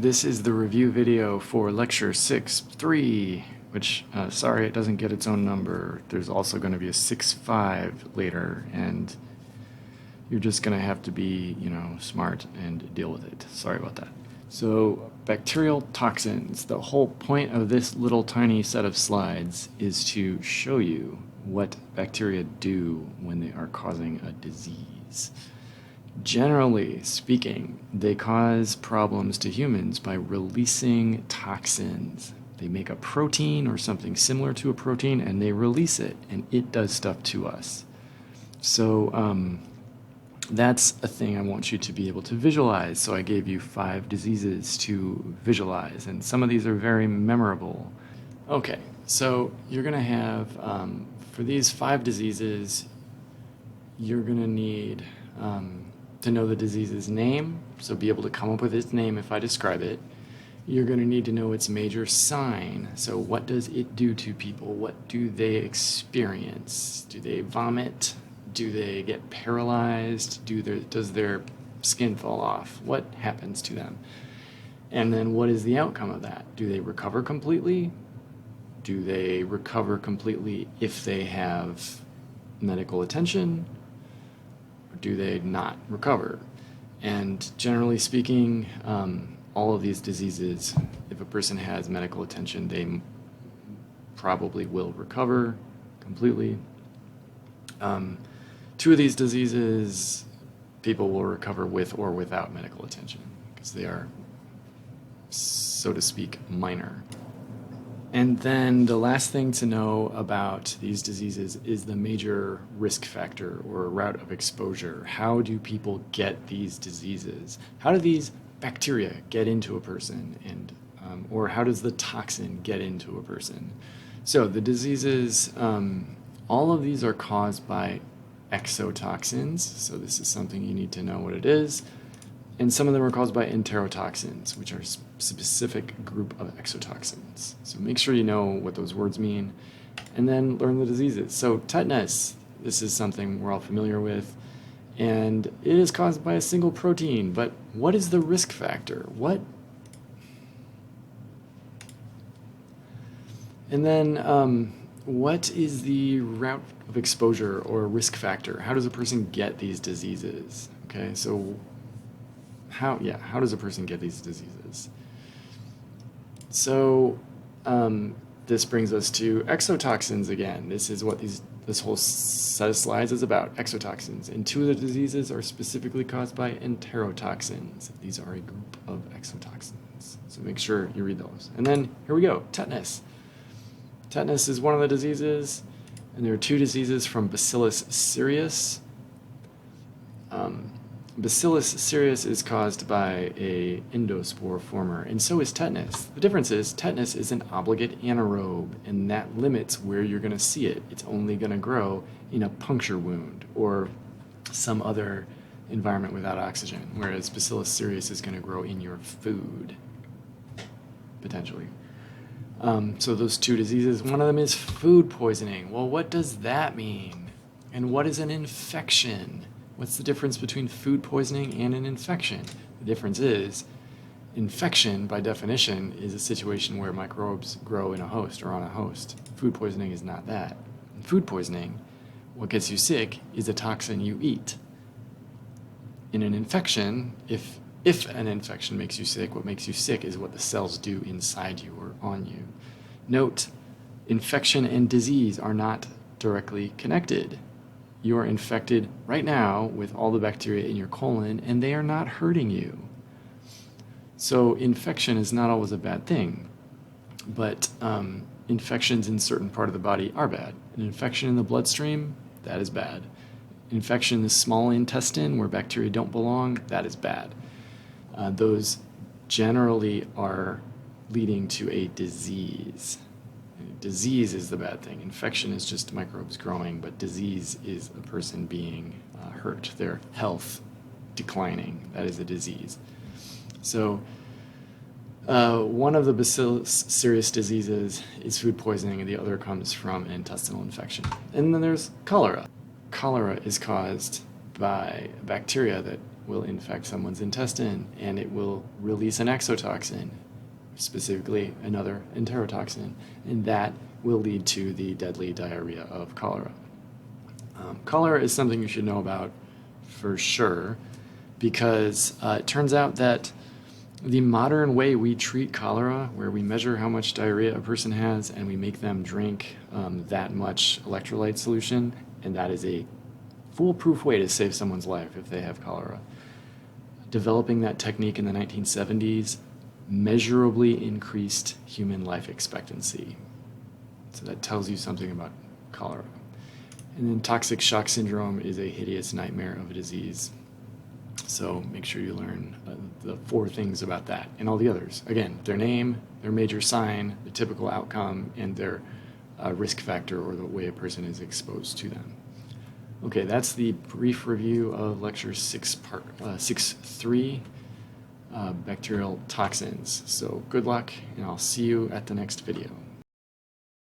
This is the review video for lecture 6.3, which, sorry, it doesn't get its own number. There's also going to be a 6.5 later, and you're just going to have to be, smart and deal with it. Sorry about that. So, bacterial toxins. The whole point of this little tiny set of slides is to show you what bacteria do when they are causing a disease. Generally speaking, they cause problems to humans by releasing toxins. They make a protein or something similar to a protein and they release it, and it does stuff to us. So that's a thing I want you to be able to visualize. So I gave you 5 diseases to visualize, and some of these are very memorable. Okay, so you're going to have, for these 5 diseases, you're going to need to know the disease's name, so be able to come up with its name if I describe it. You're going to need to know its major sign, so what does it do to people? What do they experience? Do they vomit? Do they get paralyzed? Does their skin fall off? What happens to them? And then what is the outcome of that? Do they recover completely? Do they recover completely if they have medical attention? Or do they not recover? And generally speaking, all of these diseases, if a person has medical attention, they probably will recover completely. 2 of these diseases, people will recover with or without medical attention because they are, so to speak, minor. And then the last thing to know about these diseases is the major risk factor or route of exposure. How do people get these diseases? How do these bacteria get into a person, and or how does the toxin get into a person? So the diseases, all of these are caused by exotoxins. So this is something you need to know what it is. And some of them are caused by enterotoxins, which are a specific group of exotoxins. So make sure you know what those words mean, and then learn the diseases. So tetanus, this is something we're all familiar with, and it is caused by a single protein. But what is the risk factor? And then what is the route of exposure or risk factor? How does a person get these diseases? Okay, so how does a person get these diseases? So this brings us to exotoxins again. This is what this whole set of slides is about, exotoxins. And 2 of the diseases are specifically caused by enterotoxins. These are a group of exotoxins. So make sure you read those. And then here we go, tetanus. Tetanus is one of the diseases, and there are 2 diseases from Bacillus cereus. Bacillus cereus is caused by a endospore former, and so is tetanus. The difference is tetanus is an obligate anaerobe, and that limits where you're going to see it. It's only going to grow in a puncture wound or some other environment without oxygen, whereas Bacillus cereus is going to grow in your food, potentially. So those 2 diseases, one of them is food poisoning. Well, what does that mean? And what is an infection? What's the difference between food poisoning and an infection? The difference is, infection, by definition, is a situation where microbes grow in a host or on a host. Food poisoning is not that. In food poisoning, what gets you sick is a toxin you eat. In an infection, if an infection makes you sick, what makes you sick is what the cells do inside you or on you. Note, infection and disease are not directly connected. You are infected right now with all the bacteria in your colon, and they are not hurting you. So infection is not always a bad thing, but infections in certain part of the body are bad. An infection in the bloodstream, that is bad. Infection in the small intestine where bacteria don't belong, that is bad. Those generally are leading to a disease. Disease is the bad thing. Infection is just microbes growing, but disease is a person being hurt, their health declining. That is a disease. So one of the Bacillus cereus diseases is food poisoning, and the other comes from an intestinal infection. And then there's cholera. Cholera is caused by bacteria that will infect someone's intestine, and it will release an exotoxin, specifically another enterotoxin, and that will lead to the deadly diarrhea of cholera. Cholera is something you should know about for sure, because it turns out that the modern way we treat cholera, where we measure how much diarrhea a person has and we make them drink that much electrolyte solution, and that is a foolproof way to save someone's life if they have cholera. Developing that technique in the 1970s measurably increased human life expectancy. So that tells you something about cholera. And then toxic shock syndrome is a hideous nightmare of a disease. So make sure you learn the 4 things about that and all the others. Again, their name, their major sign, the typical outcome, and their risk factor, or the way a person is exposed to them. Okay, that's the brief review of lecture 6.3, bacterial toxins. So good luck, and I'll see you at the next video.